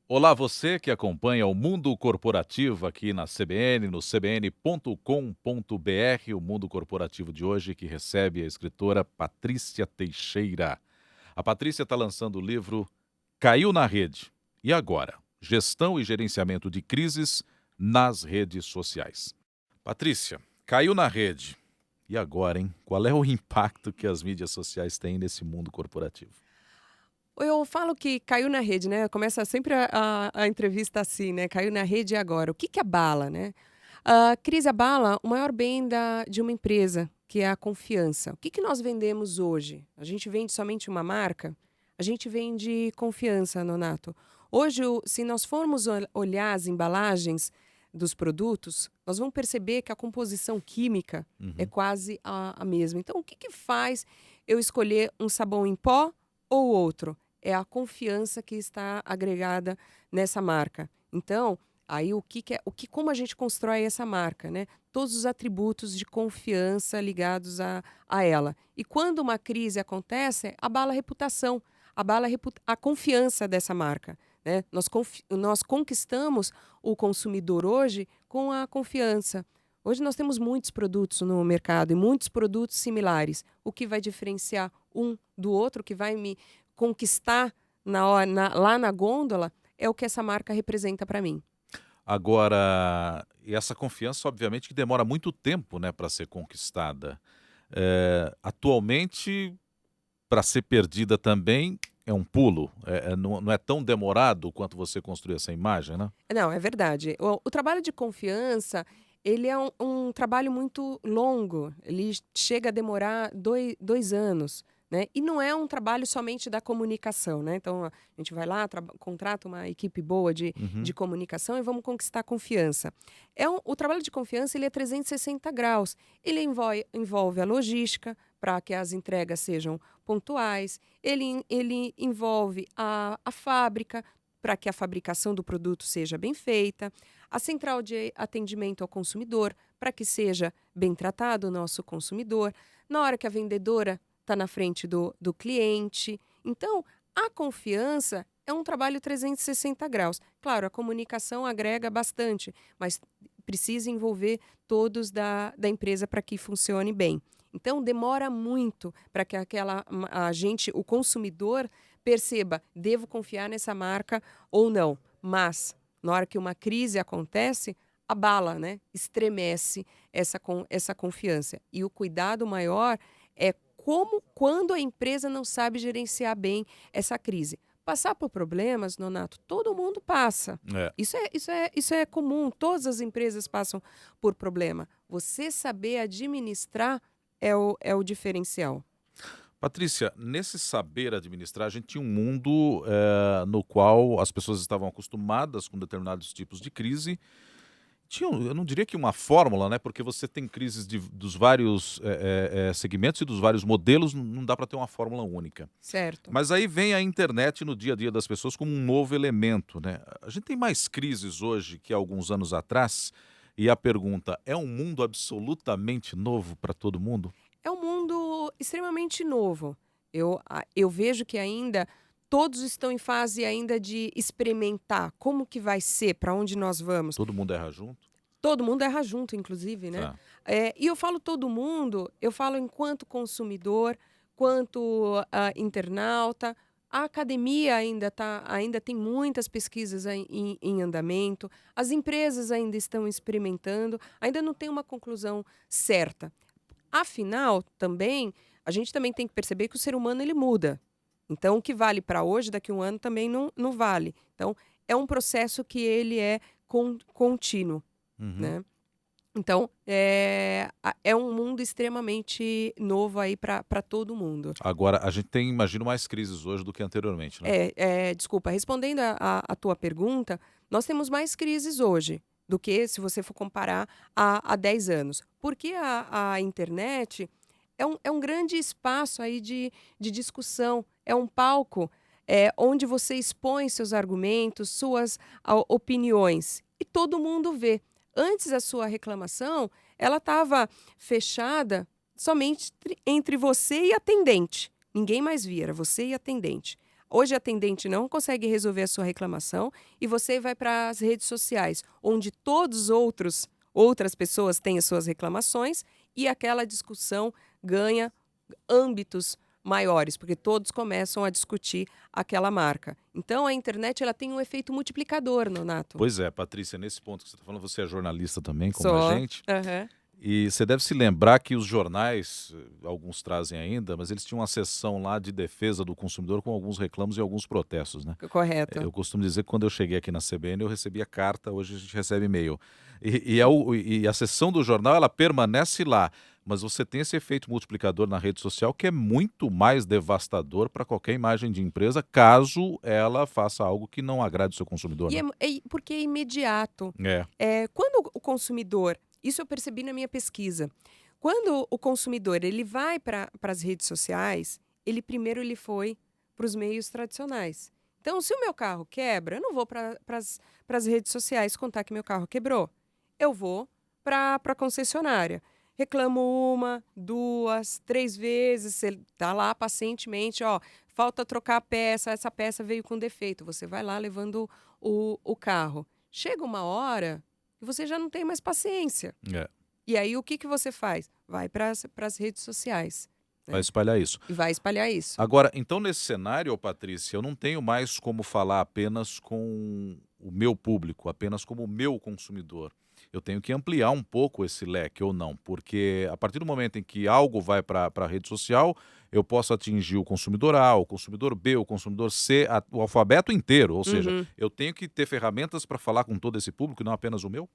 Olá, você que acompanha o Mundo Corporativo aqui na CBN, no cbn.com.br, o Mundo Corporativo de hoje que recebe a escritora Patrícia Teixeira. A Patrícia está lançando o livro Caiu na Rede. E agora? Gestão e gerenciamento de crises nas redes sociais. Patrícia, caiu na rede. E agora, hein? Qual é o impacto que as mídias sociais têm nesse mundo corporativo? Eu falo que caiu na rede, né, começa sempre a entrevista assim, né, caiu na rede e agora? O que que abala, né? A crise abala o maior bem de uma empresa, que é a confiança. O que que nós vendemos hoje? A gente vende somente uma marca? A gente vende confiança, Nonato. Hoje, se nós formos olhar as embalagens dos produtos, nós vamos perceber que a composição química é Uhum. quase a mesma. Então, o que que faz eu escolher um sabão em pó ou outro? É a confiança que está agregada nessa marca. Então, aí como a gente constrói essa marca, né? Todos os atributos de confiança ligados a ela. E quando uma crise acontece, abala a reputação, abala a confiança dessa marca, né? Nós conquistamos o consumidor hoje com a confiança. Hoje nós temos muitos produtos no mercado e muitos produtos similares. O que vai diferenciar um do outro, que vai me conquistar lá na gôndola, é o que essa marca representa para mim. Agora, e essa confiança, obviamente, que demora muito tempo, né, para ser conquistada. Atualmente, para ser perdida também é um pulo, não é tão demorado quanto você construir essa imagem, né? Não, é verdade. O trabalho de confiança, ele é um trabalho muito longo, ele chega a demorar 2 anos, né? E não é um trabalho somente da comunicação, né? Então, a gente vai lá, contrata uma equipe boa de Uhum. comunicação e vamos conquistar a confiança. O trabalho de confiança, ele é 360 graus. Ele envolve a logística, para que as entregas sejam pontuais, ele envolve a fábrica, para que a fabricação do produto seja bem feita, a central de atendimento ao consumidor, para que seja bem tratado o nosso consumidor, na hora que a vendedora está na frente do cliente. Então, a confiança é um trabalho 360 graus. Claro, a comunicação agrega bastante, mas precisa envolver todos da empresa para que funcione bem. Então, demora muito para que o consumidor, perceba, devo confiar nessa marca ou não. Mas, na hora que uma crise acontece, abala, né? Estremece essa confiança. E o cuidado maior é quando a empresa não sabe gerenciar bem essa crise. Passar por problemas, Nonato, todo mundo passa. É. Isso é comum, todas as empresas passam por problema. Você saber administrar é o diferencial. Patrícia, nesse saber administrar, a gente tinha um mundo, no qual as pessoas estavam acostumadas com determinados tipos de crise. Eu não diria que uma fórmula, né, porque você tem crises dos vários, segmentos e dos vários modelos, não dá para ter uma fórmula única. Certo. Mas aí vem a internet no dia a dia das pessoas como um novo elemento, né. A gente tem mais crises hoje que há alguns anos atrás, e a pergunta: é um mundo absolutamente novo para todo mundo? É um mundo extremamente novo. Eu vejo que ainda todos estão em fase ainda de experimentar como que vai ser, para onde nós vamos. Todo mundo erra junto? Todo mundo erra junto, inclusive, né. Tá. E eu falo todo mundo, eu falo enquanto consumidor, quanto, internauta. A academia ainda tem muitas pesquisas em andamento, as empresas ainda estão experimentando, ainda não tem uma conclusão certa. Afinal, também, a gente também tem que perceber que o ser humano ele muda. Então, o que vale para hoje, daqui a um ano também não vale. Então, é um processo que ele é contínuo, Uhum. né. Então, é um mundo extremamente novo aí para todo mundo. Agora, a gente tem, imagino, mais crises hoje do que anteriormente, né? Desculpa, respondendo a tua pergunta, nós temos mais crises hoje do que se você for comparar há 10 anos. Porque a internet é um grande espaço aí de discussão, é um palco, onde você expõe seus argumentos, suas opiniões, e todo mundo vê. Antes, a sua reclamação, ela estava fechada somente entre você e a atendente. Ninguém mais via, era você e a atendente. Hoje a atendente não consegue resolver a sua reclamação e você vai para as redes sociais, onde outras pessoas têm as suas reclamações e aquela discussão ganha âmbitos maiores, porque todos começam a discutir aquela marca. Então a internet ela tem um efeito multiplicador, Nonato. Pois é, Patrícia, nesse ponto que você está falando, você é jornalista também, como a Só. gente. Aham. E você deve se lembrar que os jornais, alguns trazem ainda, mas eles tinham uma seção lá de defesa do consumidor com alguns reclamos e alguns protestos, né? Correto. Eu costumo dizer que quando eu cheguei aqui na CBN eu recebia carta, hoje a gente recebe e-mail. E a seção do jornal ela permanece lá, mas você tem esse efeito multiplicador na rede social que é muito mais devastador para qualquer imagem de empresa, caso ela faça algo que não agrade o seu consumidor, né? Porque é imediato. É, Quando o consumidor, isso eu percebi na minha pesquisa, quando o consumidor ele vai para as redes sociais, ele foi para os meios tradicionais. Então, se o meu carro quebra, eu não vou para as redes sociais contar que meu carro quebrou. Eu vou para a concessionária. Reclamo 1, 2, 3 vezes, você está lá pacientemente, ó, falta trocar a peça, essa peça veio com defeito. Você vai lá levando o carro. Chega uma hora e você já não tem mais paciência. é. E aí o que você faz? Vai para as redes sociais. Vai espalhar isso. E vai espalhar isso. Agora, então nesse cenário, ô Patrícia, eu não tenho mais como falar apenas com o meu público, apenas como o meu consumidor. Eu tenho que ampliar um pouco esse leque ou não, porque a partir do momento em que algo vai para a rede social, eu posso atingir o consumidor A, o consumidor B, o consumidor C, o alfabeto inteiro. Ou seja, eu tenho que ter ferramentas para falar com todo esse público, não apenas o meu?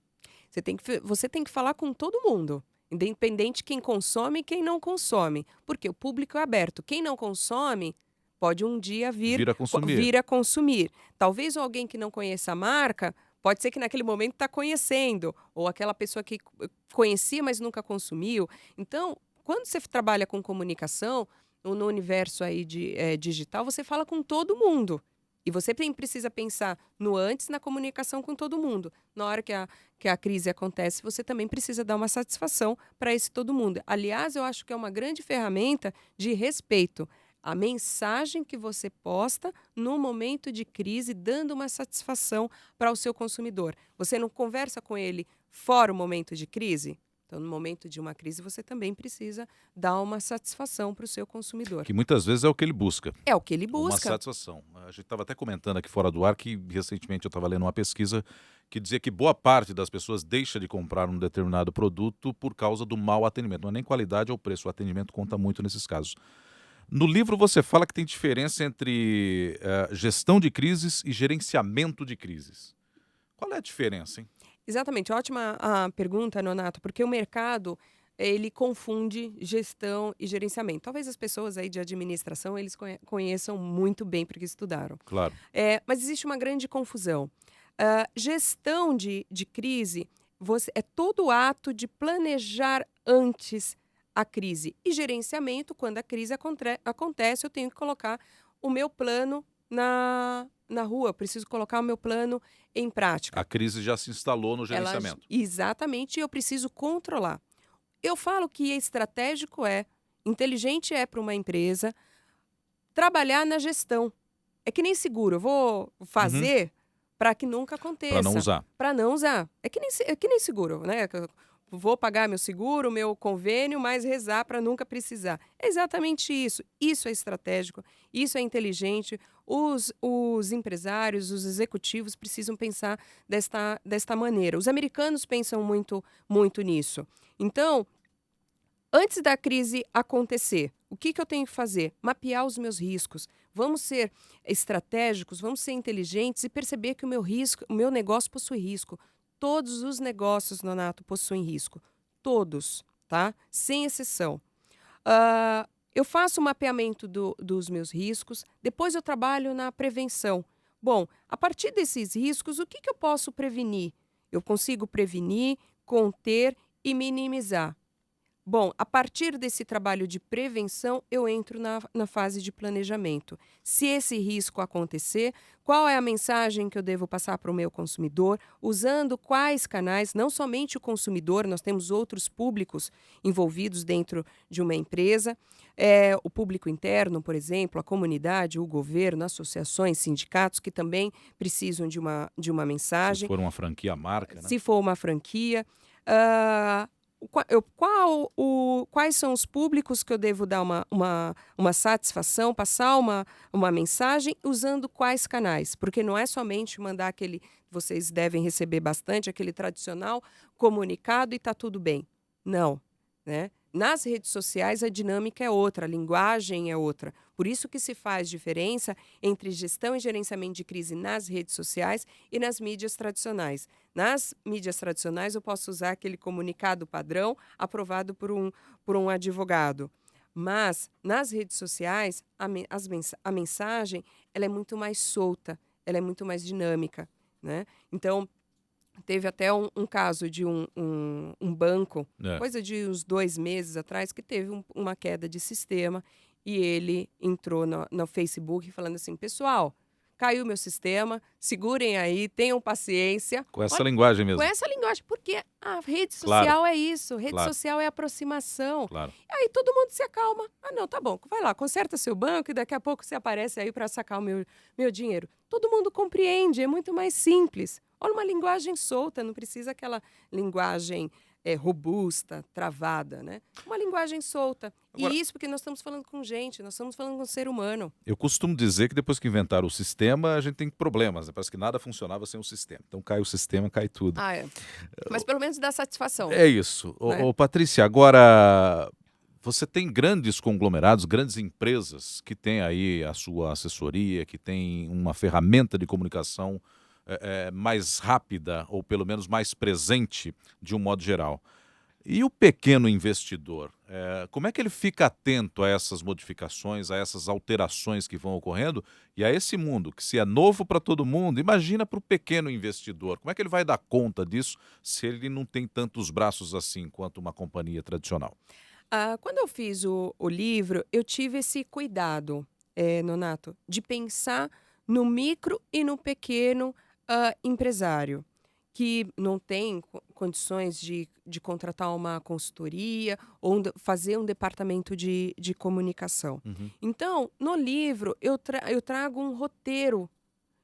Você tem que falar com todo mundo, independente quem consome e quem não consome, porque o público é aberto. Quem não consome pode um dia vir a consumir. Talvez alguém que não conheça a marca, pode ser que naquele momento está conhecendo, ou aquela pessoa que conhecia, mas nunca consumiu. Então, quando você trabalha com comunicação, no universo aí digital, você fala com todo mundo. E você precisa pensar no antes, na comunicação com todo mundo. Na hora que a crise acontece, você também precisa dar uma satisfação para esse todo mundo. Aliás, eu acho que é uma grande ferramenta de respeito. A mensagem que você posta no momento de crise, dando uma satisfação para o seu consumidor. Você não conversa com ele fora o momento de crise? Então, no momento de uma crise, você também precisa dar uma satisfação para o seu consumidor. Que muitas vezes é o que ele busca. É o que ele busca. Uma satisfação. A gente estava até comentando aqui fora do ar que recentemente eu estava lendo uma pesquisa que dizia que boa parte das pessoas deixa de comprar um determinado produto por causa do mau atendimento. Não é nem qualidade ou preço, o atendimento conta muito nesses casos. No livro você fala que tem diferença entre gestão de crises e gerenciamento de crises. Qual é a diferença, hein? Exatamente, ótima a pergunta, Nonato, porque o mercado, ele confunde gestão e gerenciamento. Talvez as pessoas aí de administração, eles conheçam muito bem porque estudaram. Claro. Mas existe uma grande confusão. Gestão de crise é todo o ato de planejar antes a crise. E gerenciamento, quando a crise acontece, eu tenho que colocar o meu plano na rua, eu preciso colocar o meu plano em prática. A crise já se instalou no gerenciamento. Exatamente, e eu preciso controlar. Eu falo que estratégico inteligente para uma empresa trabalhar na gestão. É que nem seguro, eu vou fazer para que nunca aconteça. Para não usar. Para não usar. É que nem seguro, né? Vou pagar meu seguro, meu convênio, mas rezar para nunca precisar. É exatamente isso. Isso é estratégico, isso é inteligente. Os empresários, os executivos precisam pensar desta maneira. Os americanos pensam muito nisso. Então, antes da crise acontecer, o que eu tenho que fazer? Mapear os meus riscos. Vamos ser estratégicos, vamos ser inteligentes e perceber que o meu negócio possui risco. Todos os negócios, Nonato, possuem risco. Todos, tá? Sem exceção. Eu faço o mapeamento dos meus riscos, depois eu trabalho na prevenção. Bom, a partir desses riscos, o que eu posso prevenir? Eu consigo prevenir, conter e minimizar. Bom, a partir desse trabalho de prevenção, eu entro na fase de planejamento. Se esse risco acontecer, qual é a mensagem que eu devo passar para o meu consumidor? Usando quais canais? Não somente o consumidor, nós temos outros públicos envolvidos dentro de uma empresa. O público interno, por exemplo, a comunidade, o governo, associações, sindicatos, que também precisam de uma Se mensagem. for uma franquia marca, né? Se for uma franquia. Quais são os públicos que eu devo dar uma satisfação, passar uma mensagem, usando quais canais? Porque não é somente mandar aquele, vocês devem receber bastante, aquele tradicional comunicado e está tudo bem. Não, né? Nas redes sociais a dinâmica é outra, a linguagem é outra. Por isso que se faz diferença entre gestão e gerenciamento de crise nas redes sociais e nas mídias tradicionais. Nas mídias tradicionais, eu posso usar aquele comunicado padrão aprovado por um advogado. Mas, nas redes sociais, a mensagem ela é muito mais solta, ela é muito mais dinâmica, né? Então, teve até um caso de um banco, coisa de uns 2 meses atrás, que teve uma queda de sistema e ele entrou no Facebook falando assim, pessoal, caiu meu sistema, segurem aí, tenham paciência. Com essa linguagem Com mesmo. essa linguagem, porque a rede Claro, social é isso, rede claro, social é aproximação. claro. Aí todo mundo se acalma. Ah, não, tá bom, vai lá, conserta seu banco e daqui a pouco você aparece aí para sacar o meu dinheiro. Todo mundo compreende, é muito mais simples. Olha, uma linguagem solta, não precisa aquela linguagem robusta, travada, né? Uma linguagem solta. Agora, E isso porque nós estamos falando com gente, nós estamos falando com ser humano. eu costumo dizer que depois que inventaram o sistema, a gente tem problemas, né? Parece que nada funcionava sem o sistema. Então cai o sistema, cai tudo. Ah, é. Mas pelo menos dá satisfação, É isso. né? Ô, Patrícia, agora você tem grandes conglomerados, grandes empresas que têm aí a sua assessoria, que tem uma ferramenta de comunicação mais rápida ou pelo menos mais presente de um modo geral. E o pequeno investidor, como é que ele fica atento a essas modificações, a essas alterações que vão ocorrendo e a esse mundo que se é novo para todo mundo, imagina para o pequeno investidor, como é que ele vai dar conta disso se ele não tem tantos braços assim quanto uma companhia tradicional? Quando eu fiz o livro, eu tive esse cuidado, Nonato, de pensar no micro e no pequeno empresário, que não tem condições de contratar uma consultoria ou fazer um departamento de comunicação. Uhum. Então, no livro, eu trago um roteiro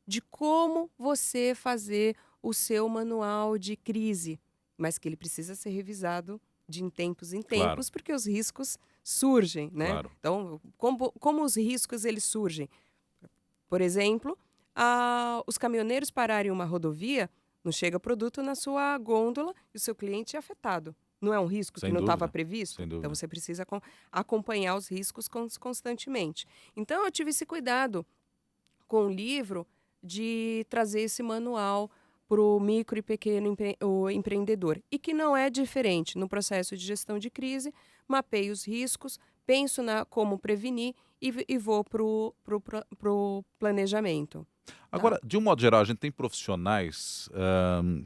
de como você fazer o seu manual de crise, mas que ele precisa ser revisado de em tempos em Claro, tempos, porque os riscos surgem, né? claro. Então, como os riscos eles surgem? Por exemplo, os caminhoneiros pararem em uma rodovia, não chega produto na sua gôndola e o seu cliente é afetado. Não é um risco Sem que não estava dúvida, previsto? sem Então, dúvida. você precisa acompanhar os riscos constantemente. Então, eu tive esse cuidado com o livro de trazer esse manual para o micro e pequeno o empreendedor. E que não é diferente no processo de gestão de crise, mapeio os riscos, penso como prevenir e vou para o planejamento. Tá? Agora, de um modo geral, a gente tem profissionais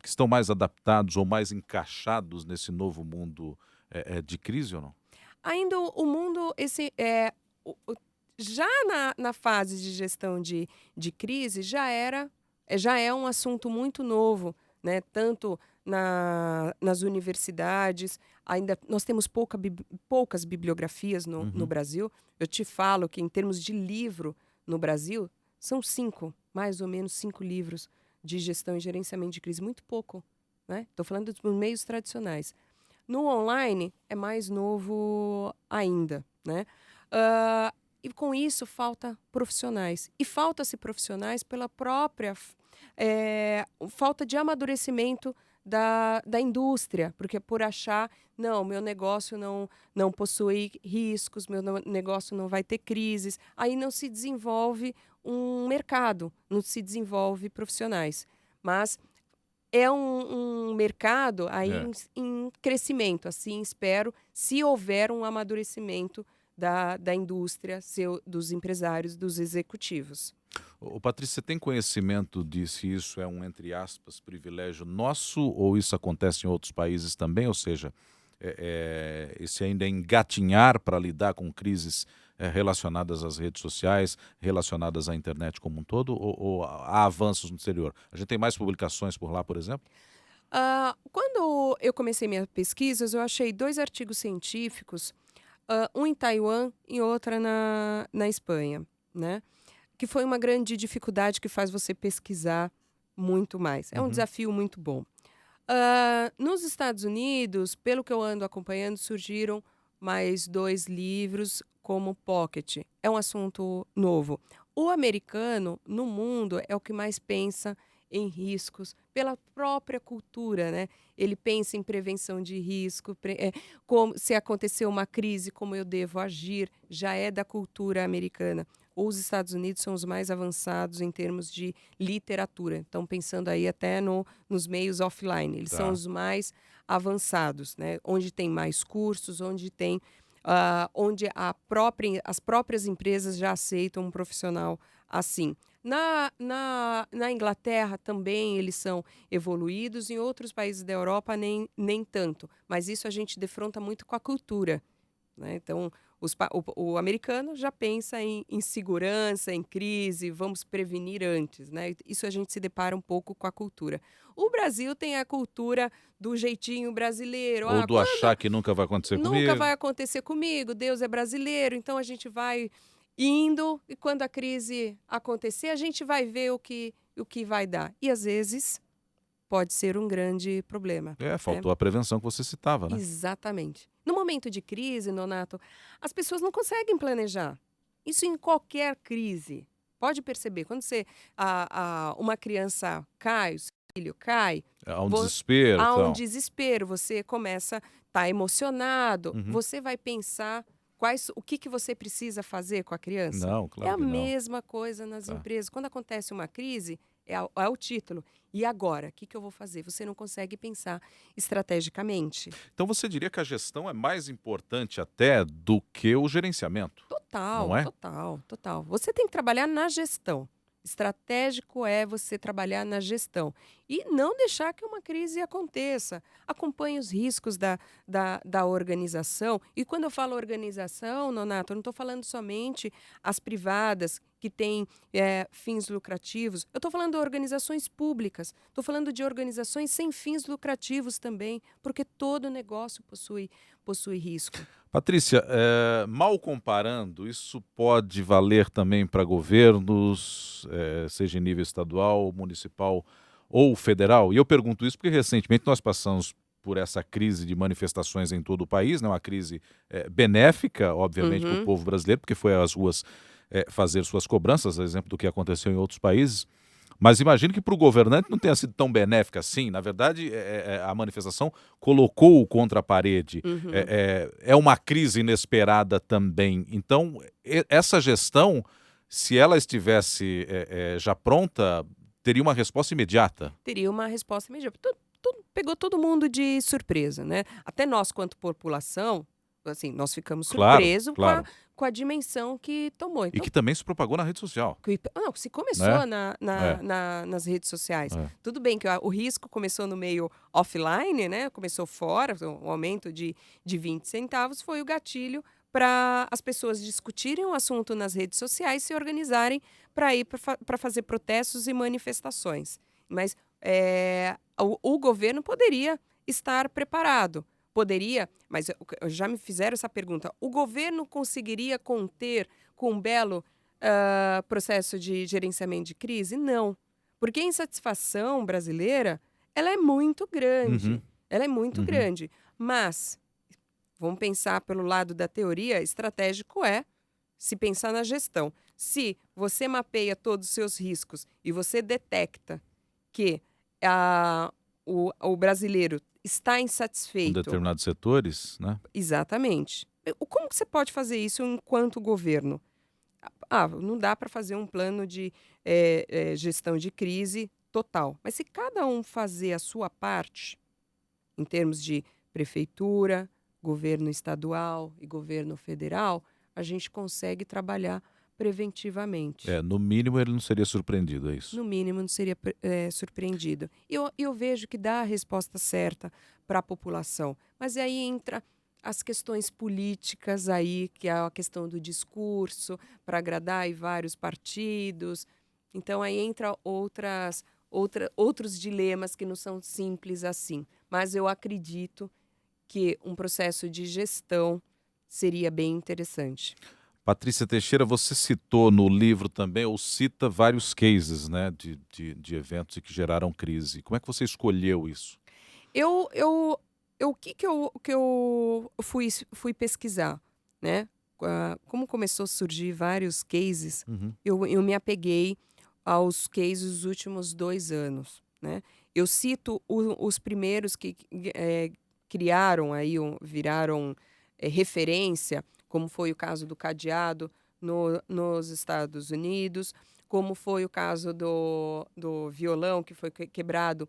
que estão mais adaptados ou mais encaixados nesse novo mundo de crise ou não? Ainda o mundo, já na fase de gestão de crise, já é um assunto muito novo, né? Tanto nas universidades, ainda nós temos poucas bibliografias no Uhum. Brasil. Eu te falo que, em termos de livro no Brasil, são mais ou menos 5 livros de gestão e gerenciamento de crise, muito pouco, né? Estou falando dos meios tradicionais. No online é mais novo ainda, né? E com isso falta profissionais. E falta-se profissionais pela própria falta de amadurecimento da indústria, porque por achar, não, meu negócio não possui riscos, meu negócio não vai ter crises, aí não se desenvolve um mercado, não se desenvolve profissionais. Mas é um mercado aí É. em crescimento, assim espero, se houver um amadurecimento da indústria, dos empresários, dos executivos. Ô, Patrícia, você tem conhecimento de se isso é um, entre aspas, privilégio nosso ou isso acontece em outros países também? Ou seja, esse ainda engatinhar para lidar com crises relacionadas às redes sociais, relacionadas à internet como um todo, ou há avanços no exterior? A gente tem mais publicações por lá, por exemplo? Quando eu comecei minhas pesquisas, eu achei 2 artigos científicos, um em Taiwan e outra na Espanha, né, que foi uma grande dificuldade que faz você pesquisar muito mais. É um Uhum. desafio muito bom. Nos Estados Unidos, pelo que eu ando acompanhando, surgiram mais 2 livros como pocket. É um assunto novo. O americano, no mundo, é o que mais pensa em riscos, pela própria cultura, né? Ele pensa em prevenção de risco, como se acontecer uma crise, como eu devo agir, já é da cultura americana. Os Estados Unidos são os mais avançados em termos de literatura. Estão pensando aí até nos meios offline. Eles são Tá. os mais avançados, né? Onde tem mais cursos, onde tem onde as próprias empresas já aceitam um profissional assim. Na Inglaterra também eles são evoluídos, em outros países da Europa nem tanto. Mas isso a gente defronta muito com a cultura, né? Então, o americano já pensa em segurança, em crise, vamos prevenir antes, né? Isso a gente se depara um pouco com a cultura. O Brasil tem a cultura do jeitinho brasileiro. Ou do Quando achar que nunca vai acontecer nunca comigo? vai acontecer comigo, Deus é brasileiro, então a gente vai indo e quando a crise acontecer, a gente vai ver o que vai dar. E às vezes pode ser um grande problema, né? Faltou a prevenção que você citava, né? Exatamente. No momento de crise, Nonato, as pessoas não conseguem planejar. Isso em qualquer crise. Pode perceber, quando uma criança cai, o seu filho cai, Há um vo- desespero, há um então. desespero, você começa a estar emocionado, Uhum. você vai pensar o que você precisa fazer com a criança. Não, É claro a que não. mesma coisa nas Tá. empresas. Quando acontece uma crise, é o título. E agora? O que eu vou fazer? Você não consegue pensar estrategicamente. Então você diria que a gestão é mais importante até do que o gerenciamento, Total, não é? total, total. Você tem que trabalhar na gestão. Estratégico é você trabalhar na gestão e não deixar que uma crise aconteça. Acompanhe os riscos da organização. E quando eu falo organização, Nonato, eu não estou falando somente as privadas que têm fins lucrativos. Eu estou falando de organizações públicas. Estou falando de organizações sem fins lucrativos também, porque todo negócio possui risco. Patrícia, mal comparando, isso pode valer também para governos, seja em nível estadual, municipal ou federal? E eu pergunto isso porque recentemente nós passamos por essa crise de manifestações em todo o país, né? Uma crise benéfica, obviamente, para o Uhum. povo brasileiro, porque foi às ruas fazer suas cobranças, a exemplo do que aconteceu em outros países. Mas imagino que para o governante não tenha sido tão benéfica assim. Na verdade, a manifestação colocou-o contra a parede. Uhum. É uma crise inesperada também. Então, essa gestão, se ela estivesse já pronta, teria uma resposta imediata. Teria uma resposta imediata. Pegou todo mundo de surpresa, né? Até nós, quanto população, assim, nós ficamos Claro, surpresos com a, claro. com a dimensão que tomou. E Então, que também se propagou na rede social, não, se né? começou É, nas redes sociais. é. Tudo bem que o risco começou no meio offline, né? Começou fora, o aumento de 20 centavos foi o gatilho para as pessoas discutirem o assunto nas redes sociais e se organizarem para ir para fazer protestos e manifestações. Mas o governo poderia estar preparado. Poderia, mas já me fizeram essa pergunta. O governo conseguiria conter com um belo processo de gerenciamento de crise? Não. Porque a insatisfação brasileira, ela é muito Uhum, grande. Ela é muito uhum. grande. Mas, vamos pensar pelo lado da teoria, estratégico é se pensar na gestão. Se você mapeia todos os seus riscos e você detecta que o brasileiro está Com insatisfeito. determinados setores, né? Exatamente. Como que você pode fazer isso enquanto governo? Não dá para fazer um plano de gestão de crise total. Mas se cada um fazer a sua parte, em termos de prefeitura, governo estadual e governo federal, a gente consegue trabalhar preventivamente. No mínimo ele não seria surpreendido, é isso? No mínimo, não seria surpreendido. Eu vejo que dá a resposta certa para a população. Mas aí entra as questões políticas aí, que é a questão do discurso, para agradar aí vários partidos. Então aí entra outros dilemas que não são simples assim. Mas eu acredito que um processo de gestão seria bem interessante. Patrícia Teixeira, você citou no livro também, ou cita vários cases, né, de eventos que geraram crise. Como é que você escolheu isso? O que eu fui pesquisar, né? Como começou a surgir vários cases, Uhum. eu me apeguei aos cases dos últimos 2 anos, né? Eu cito os primeiros que criaram aí, viraram referência, como foi o caso do cadeado nos Estados Unidos, como foi o caso do violão que foi quebrado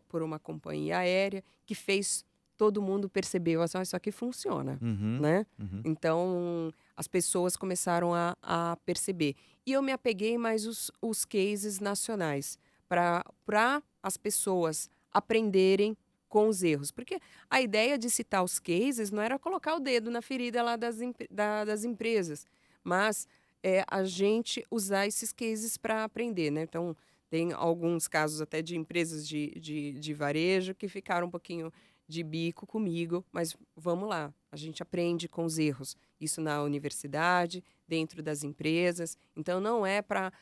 por uma companhia aérea, que fez todo mundo perceber, assim, isso aqui funciona, Uhum. né? Uhum. Então, as pessoas começaram a perceber. E eu me apeguei mais os cases nacionais, para as pessoas aprenderem com os erros. Porque a ideia de citar os cases não era colocar o dedo na ferida lá das empresas, mas a gente usar esses cases para aprender, né? Então, tem alguns casos até de empresas de varejo que ficaram um pouquinho de bico comigo, mas vamos lá, a gente aprende com os erros. Isso na universidade, dentro das empresas. Então, não é para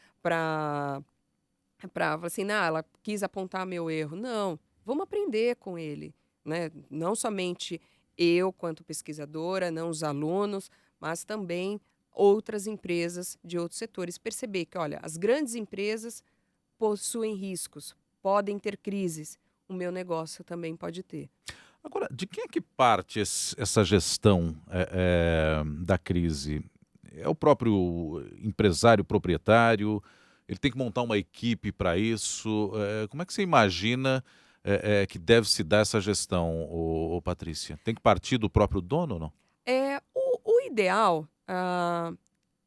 assim, não, ela quis apontar meu erro. Não, vamos aprender com ele, né? Não somente eu, quanto pesquisadora, não os alunos, mas também outras empresas de outros setores. Perceber que, olha, as grandes empresas possuem riscos, podem ter crises. O meu negócio também pode ter. Agora, de quem é que parte essa gestão da crise? É o próprio empresário proprietário? Ele tem que montar uma equipe para isso? Como é que você imagina que deve se dar essa gestão, Patrícia? Tem que partir do próprio dono ou não? O ideal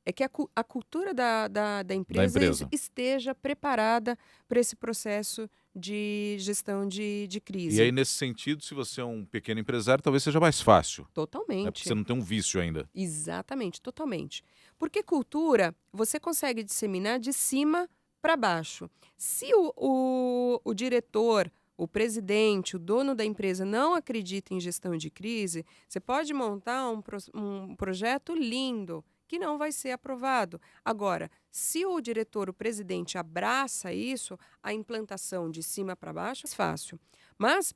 é que a cultura da Da empresa empresa. esteja preparada para esse processo de gestão de E aí, crise. nesse sentido, se você é um pequeno empresário, talvez seja mais fácil, né? Porque você Totalmente. não tem um vício ainda. Exatamente, totalmente. Porque cultura você consegue disseminar de cima para baixo. Se o diretor, o presidente, o dono da empresa não acredita em gestão de crise, você pode montar um projeto lindo que não vai ser aprovado. Agora, se o diretor, o presidente abraça isso, a implantação de cima para baixo é fácil. Mas,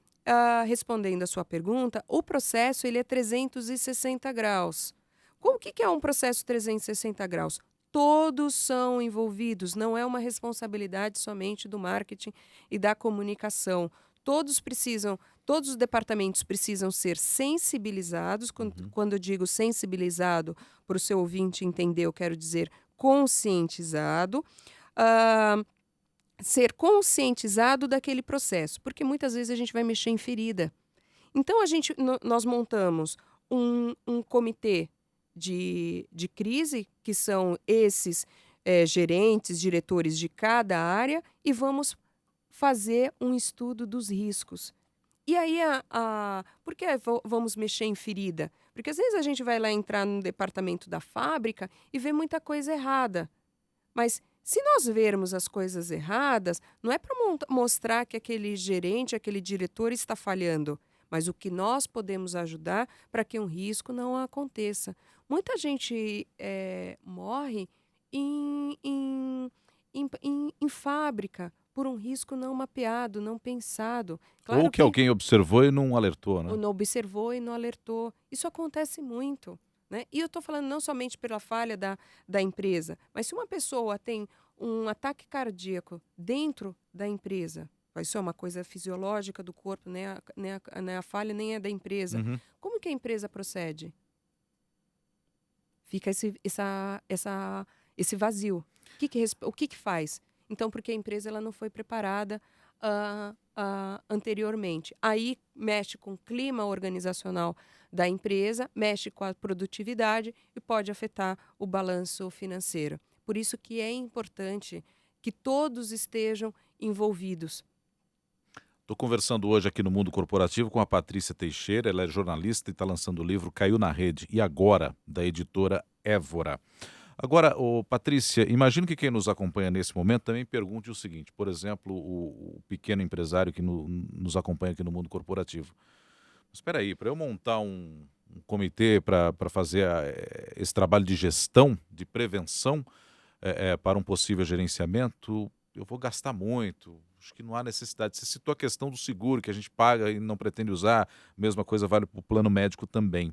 respondendo a sua pergunta, o processo ele é 360 graus. O que é um processo 360 graus? Todos são envolvidos, não é uma responsabilidade somente do marketing e da comunicação. Todos os departamentos precisam ser sensibilizados. Quando eu digo sensibilizado, para o seu ouvinte entender, eu quero dizer conscientizado. Ser conscientizado daquele processo, porque muitas vezes a gente vai mexer em ferida. Então, nós montamos um comitê de crise, que são esses gerentes, diretores de cada área, e vamos fazer um estudo dos riscos. E aí, por que vamos mexer em ferida? Porque às vezes a gente vai lá entrar no departamento da fábrica e vê muita coisa errada. Mas se nós vermos as coisas erradas, não é para mostrar que aquele gerente, aquele diretor está falhando, mas o que nós podemos ajudar para que um risco não aconteça. Muita gente morre em fábrica por um risco não mapeado, não pensado. Ou Claro que que alguém observou e não alertou, né? não observou e não alertou. Isso acontece muito, né? E eu estou falando não somente pela falha da empresa, mas se uma pessoa tem um ataque cardíaco dentro da empresa, isso é uma coisa fisiológica do corpo, nem a falha nem é da empresa. Uhum. Como que a empresa procede? Fica esse vazio. O que faz? Então, porque a empresa ela não foi preparada anteriormente. Aí mexe com o clima organizacional da empresa, mexe com a produtividade e pode afetar o balanço financeiro. Por isso que é importante que todos estejam envolvidos. Estou conversando hoje aqui no Mundo Corporativo com a Patrícia Teixeira, ela é jornalista e está lançando o livro Caiu na Rede, e Agora, da editora Évora. Agora, Patrícia, imagino que quem nos acompanha nesse momento também pergunte o seguinte, por exemplo, o pequeno empresário que nos acompanha aqui no Mundo Corporativo. Espera aí, para eu montar um comitê para fazer esse trabalho de gestão, de prevenção para um possível gerenciamento, eu vou gastar muito. Acho que não há necessidade. Você citou a questão do seguro, que a gente paga e não pretende usar. A mesma coisa vale para o plano médico também.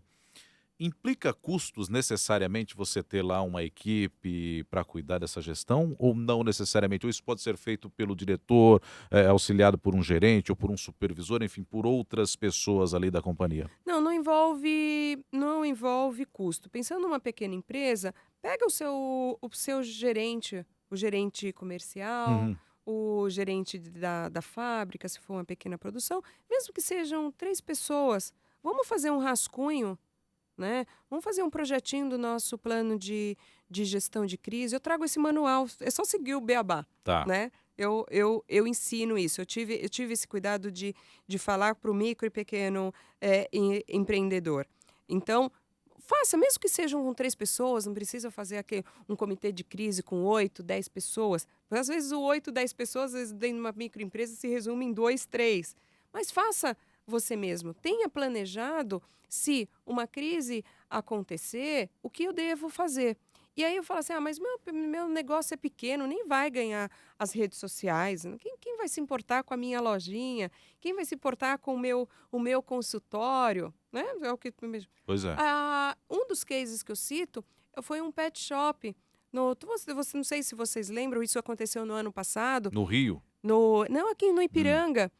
Implica custos necessariamente você ter lá uma equipe para cuidar dessa gestão ou não necessariamente? Ou isso pode ser feito pelo diretor, auxiliado por um gerente ou por um supervisor, enfim, por outras pessoas ali da companhia? Não envolve custo. Pensando numa pequena empresa, pega o seu gerente, o gerente comercial, Uhum. o gerente da fábrica, se for uma pequena produção, mesmo que sejam 3 pessoas, vamos fazer um rascunho, né? Vamos fazer um projetinho do nosso plano de gestão de crise. Eu trago esse manual, é só seguir o beabá, Tá. né? Eu ensino isso. Eu tive esse cuidado de falar para o micro e pequeno empreendedor. Então, faça, mesmo que sejam com 3 pessoas, não precisa fazer um comitê de crise com 8, 10 pessoas. Às vezes, o 8, 10 pessoas, às vezes, dentro de uma microempresa, se resume em 2, 3. Mas faça você mesmo. Tenha planejado, se uma crise acontecer, o que eu devo fazer. E aí eu falo assim, mas meu negócio é pequeno, nem vai ganhar as redes sociais. Quem vai se importar com a minha lojinha? Quem vai se importar com o meu consultório? Né? É o que... Pois é. Um dos cases que eu cito foi um pet shop. Não sei se vocês lembram, isso aconteceu no ano passado. No Rio? Não, aqui no Hum. Ipiranga.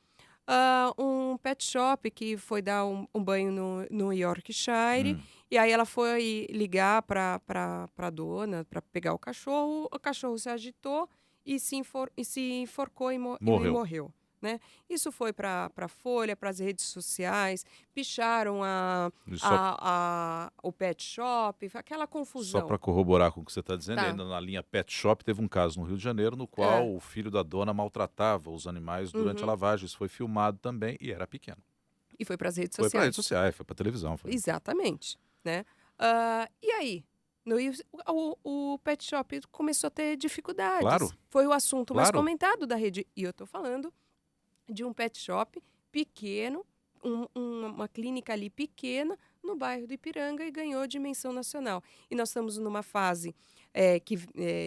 Um pet shop que foi dar um banho no Yorkshire. Hum. E aí ela foi ligar para a dona para pegar o cachorro se agitou e se enforcou e Morreu. morreu. Né? Isso foi para a Folha, para as redes sociais, picharam E só o pet shop, aquela Só confusão. para corroborar com o que você está dizendo, Tá. ainda na linha Pet Shop, teve um caso no Rio de Janeiro no qual o filho da dona maltratava os animais durante a Uhum. lavagem. Isso foi filmado também e era pequeno. E foi para as redes Foi para redes sociais. sociais, foi para televisão. Exatamente, né? E aí? O pet shop começou a ter dificuldades. Claro, Foi o assunto mais claro. comentado da rede. E eu estou falando de um pet shop pequeno, uma clínica ali pequena, no bairro do Ipiranga, e ganhou dimensão nacional. E nós estamos numa fase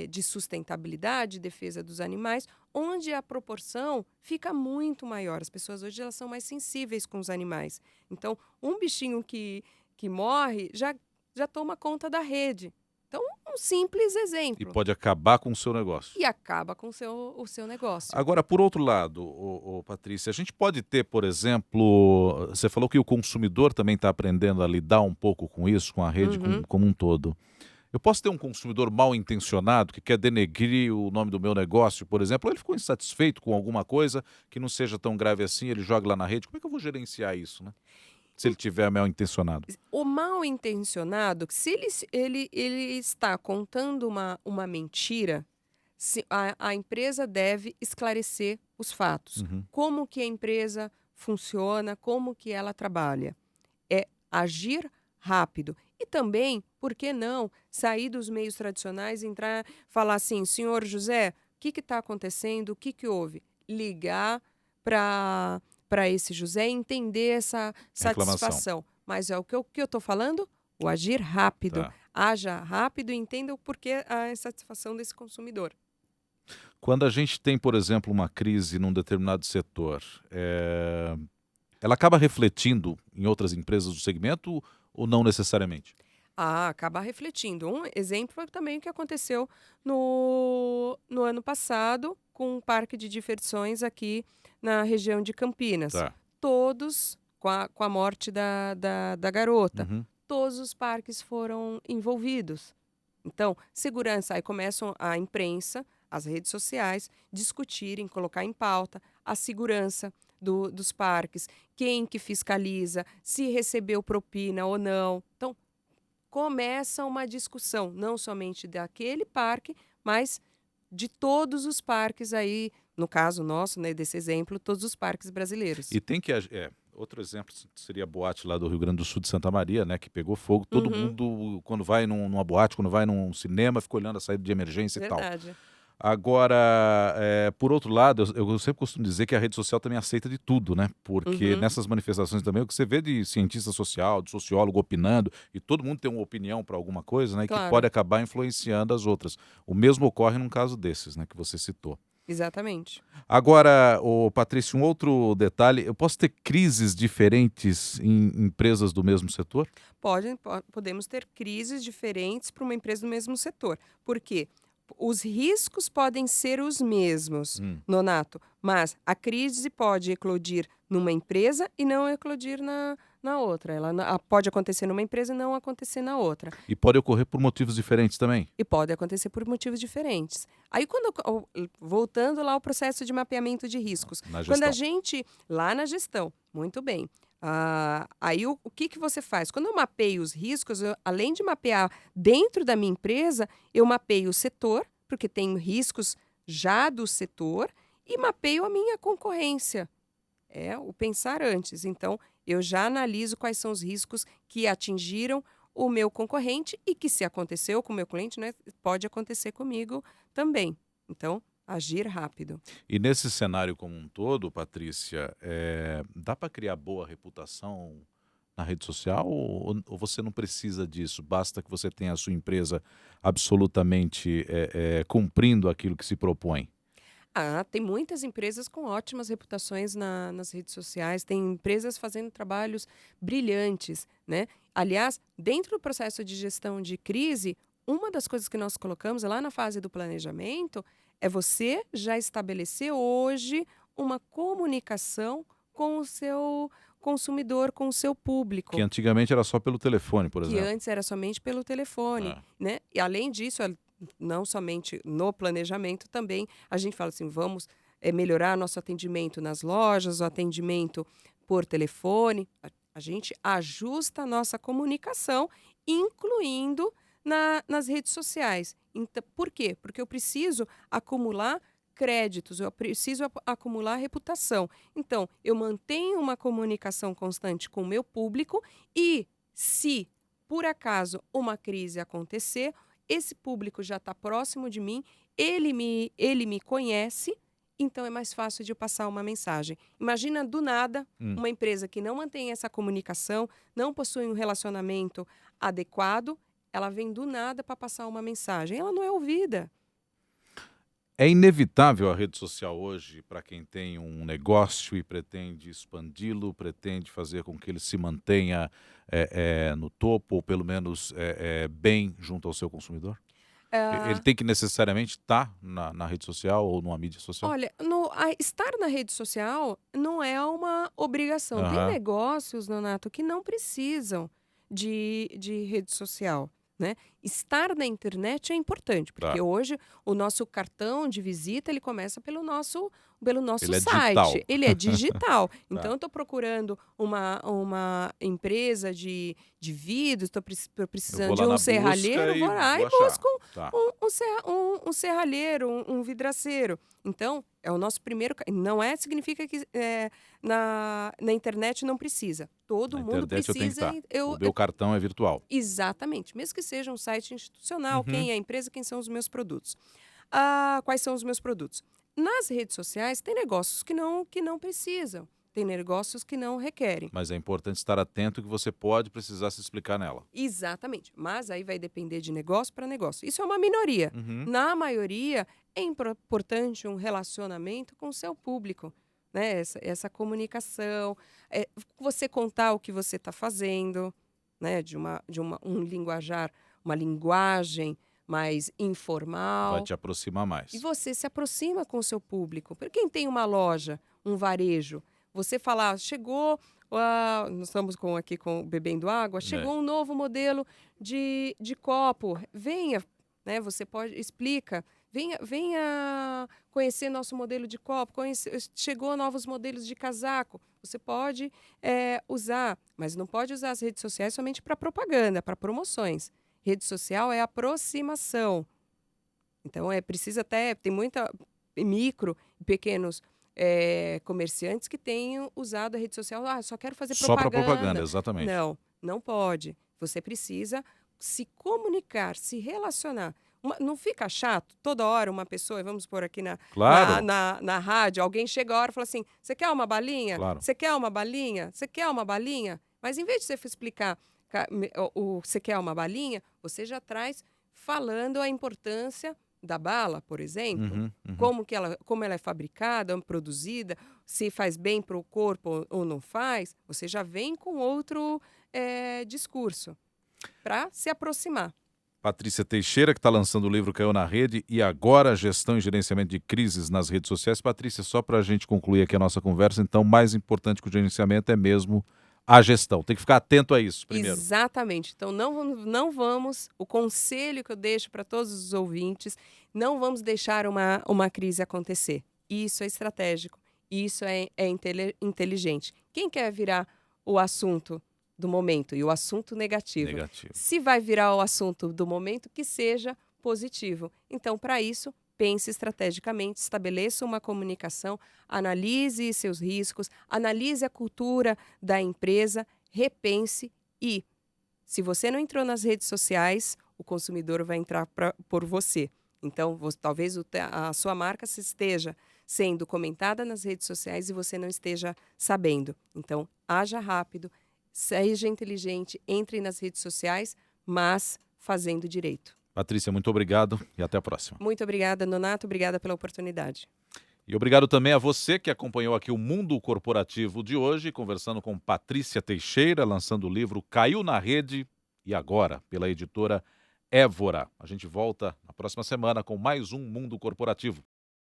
de sustentabilidade, defesa dos animais, onde a proporção fica muito maior. As pessoas hoje elas são mais sensíveis com os animais. Então, um bichinho que morre já toma conta da rede. Então, um simples E exemplo. pode acabar com o seu negócio. E acaba com o seu negócio. Agora, por outro lado, Patrícia, a gente pode ter, por exemplo, você falou que o consumidor também está aprendendo a lidar um pouco com isso, com a rede Uhum. como um todo. Eu posso ter um consumidor mal intencionado que quer denegrir o nome do meu negócio, por exemplo, ou ele ficou insatisfeito com alguma coisa que não seja tão grave assim, ele joga lá na rede. Como é que eu vou gerenciar isso, né? Se ele tiver mal intencionado. O mal intencionado, se ele está contando uma mentira, a empresa deve esclarecer os fatos. Uhum. Como que a empresa funciona, como que ela trabalha. É agir rápido. E também, por que não, sair dos meios tradicionais e entrar, falar assim, senhor José, o que está acontecendo, o que houve? Ligar para esse José e entender essa Reclamação. satisfação. Mas é o que eu estou falando? O agir rápido. Tá. Haja rápido e entenda o porquê a insatisfação desse consumidor. Quando a gente tem, por exemplo, uma crise num determinado setor, ela acaba refletindo em outras empresas do segmento ou não necessariamente? Acaba refletindo. Um exemplo foi também o que aconteceu no ano passado com um parque de diversões aqui na região de Campinas. Tá. Todos, com a morte da garota, Uhum. todos os parques foram envolvidos. Então, segurança, aí começam a imprensa, as redes sociais, discutirem, colocar em pauta a segurança dos parques, quem que fiscaliza, se recebeu propina ou não. Então, começa uma discussão, não somente daquele parque, mas de todos os parques aí, no caso nosso, né, desse exemplo, todos os parques brasileiros. E tem que outro exemplo seria a boate lá do Rio Grande do Sul de Santa Maria, né, que pegou fogo. Todo Uhum, mundo, quando vai numa boate, quando vai num cinema, fica olhando a saída de emergência e tal. verdade. Agora, por outro lado, eu sempre costumo dizer que a rede social também aceita de tudo, né? Porque Uhum, nessas manifestações também, o que você vê de cientista social, de sociólogo opinando, e todo mundo tem uma opinião para alguma coisa, né? E que pode claro, acabar influenciando as outras. O mesmo ocorre num caso desses, né? Que você citou. exatamente. Agora, Patrício, um outro detalhe, eu posso ter crises diferentes em empresas do mesmo setor? Podemos ter crises diferentes para uma empresa do mesmo setor. Por quê? Os riscos podem ser os mesmos, Hum. Nonato, mas a crise pode eclodir numa empresa e não eclodir na outra. Pode acontecer numa empresa e não acontecer na outra. E pode ocorrer por motivos diferentes também, E pode acontecer por motivos diferentes. Aí, voltando lá ao processo de mapeamento de riscos, na quando a gestão. gente, lá na gestão, muito bem. Aí, o que que você faz? Quando eu mapeio os riscos, além de mapear dentro da minha empresa, eu mapeio o setor, porque tenho riscos já do setor, e mapeio a minha concorrência. É o pensar antes. Então, eu já analiso quais são os riscos que atingiram o meu concorrente e que, se aconteceu com o meu cliente, né, pode acontecer comigo também. Então, agir rápido. E nesse cenário como um todo, Patrícia, dá para criar boa reputação na rede social ou você não precisa disso? Basta que você tenha a sua empresa absolutamente cumprindo aquilo que se propõe? Tem muitas empresas com ótimas reputações nas redes sociais, tem empresas fazendo trabalhos brilhantes, né? Aliás, dentro do processo de gestão de crise, uma das coisas que nós colocamos lá na fase do planejamento é você já estabelecer hoje uma comunicação com o seu consumidor, com o seu Que público, antigamente era só pelo telefone, por que exemplo. antes era somente pelo telefone, É. né? E além disso, não somente no planejamento, também a gente fala assim, vamos melhorar nosso atendimento nas lojas, o atendimento por telefone. A gente ajusta a nossa comunicação, incluindo nas redes sociais. Então, por quê? Porque eu preciso acumular créditos, eu preciso acumular reputação. Então, eu mantenho uma comunicação constante com o meu público e, se por acaso uma crise acontecer, esse público já está próximo de mim, ele me conhece, então é mais fácil de eu passar uma mensagem. Imagina, do nada, Hum. uma empresa que não mantém essa comunicação, não possui um relacionamento adequado, ela vem do nada para passar uma mensagem. Ela não é ouvida. É inevitável a rede social hoje para quem tem um negócio e pretende expandi-lo, pretende fazer com que ele se mantenha no topo, ou pelo menos bem junto ao seu consumidor? Ele Ah, tem que necessariamente estar na rede social ou numa mídia social? Olha, estar na rede social não é uma obrigação. Tem Aham, negócios, Nonato, que não precisam de rede social, né? Estar na internet é importante, porque tá. hoje o nosso cartão de visita ele começa pelo nosso Ele é digital. site. Ele é digital. Então, Tá. eu estou procurando uma empresa de vidros, estou Eu precisando vou de lá um na busca serralheiro, e vou lá vou e achar. busco Tá. um serralheiro, um vidraceiro. Então, é o nosso primeiro. Não significa que na internet não precisa. Todo Na mundo internet eu tenho que precisa. estar. O meu cartão é virtual. Exatamente. Mesmo que seja um site institucional, Uhum. quem é a empresa, quem são os meus produtos. Quais são os meus produtos? Nas redes sociais, tem negócios que não precisam. Tem negócios que não requerem. Mas é importante estar atento que você pode precisar se explicar nela. Exatamente. Mas aí vai depender de negócio para negócio. Isso é uma minoria. Uhum. Na maioria, é importante um relacionamento com o seu público, né? Essa comunicação, você contar o que você está fazendo, né? Um linguajar, uma linguagem mais Vai informal. te aproximar E mais. você se aproxima com o seu público. Para quem tem uma loja, um varejo, você falar, chegou, nós estamos aqui bebendo água, É. chegou um novo modelo de copo, venha, né? Você explica. venha conhecer nosso modelo de copo, chegou novos modelos de casaco. Você pode usar, mas não pode usar as redes sociais somente para propaganda, para promoções. Rede social é aproximação. Então, precisa até, tem muita micro e pequenos comerciantes que tenham usado a rede social. Só quero fazer Só para propaganda, propaganda. exatamente. Não pode. Você precisa se comunicar, se relacionar. Não fica chato toda hora uma pessoa, vamos pôr aqui Claro. na rádio, alguém chega a hora e fala assim: você quer uma balinha? Claro. Você quer uma balinha? Você quer uma balinha? Mas em vez de você explicar você quer uma balinha, você já traz falando a importância da bala, por exemplo, como ela é fabricada, produzida, se faz bem para o corpo ou não faz, você já vem com outro discurso para se aproximar. Patrícia Teixeira, que está lançando o livro Caiu na Rede, e agora Gestão e Gerenciamento de Crises nas Redes Sociais. Patrícia, só para a gente concluir aqui a nossa conversa, então, mais importante que o gerenciamento é mesmo a gestão. Tem que ficar atento a isso primeiro. Exatamente. Então, não vamos, o conselho que eu deixo para todos os ouvintes, não vamos deixar uma crise acontecer. Isso é estratégico, isso é inteligente. Quem quer virar o assunto do momento e o assunto negativo? Se vai virar o assunto do momento, que seja positivo. Então, para isso, pense estrategicamente, estabeleça uma comunicação, analise seus riscos, analise a cultura da empresa, repense e, se você não entrou nas redes sociais, o consumidor vai entrar por você. Então, talvez a sua marca esteja sendo comentada nas redes sociais e você não esteja sabendo. Então, haja rápido, seja inteligente, entre nas redes sociais, mas fazendo direito. Patrícia, muito obrigado e até a próxima. Muito obrigada, Nonato. Obrigada pela oportunidade. E obrigado também a você que acompanhou aqui o Mundo Corporativo de hoje, conversando com Patrícia Teixeira, lançando o livro Caiu na Rede e Agora, pela editora Évora. A gente volta na próxima semana com mais um Mundo Corporativo.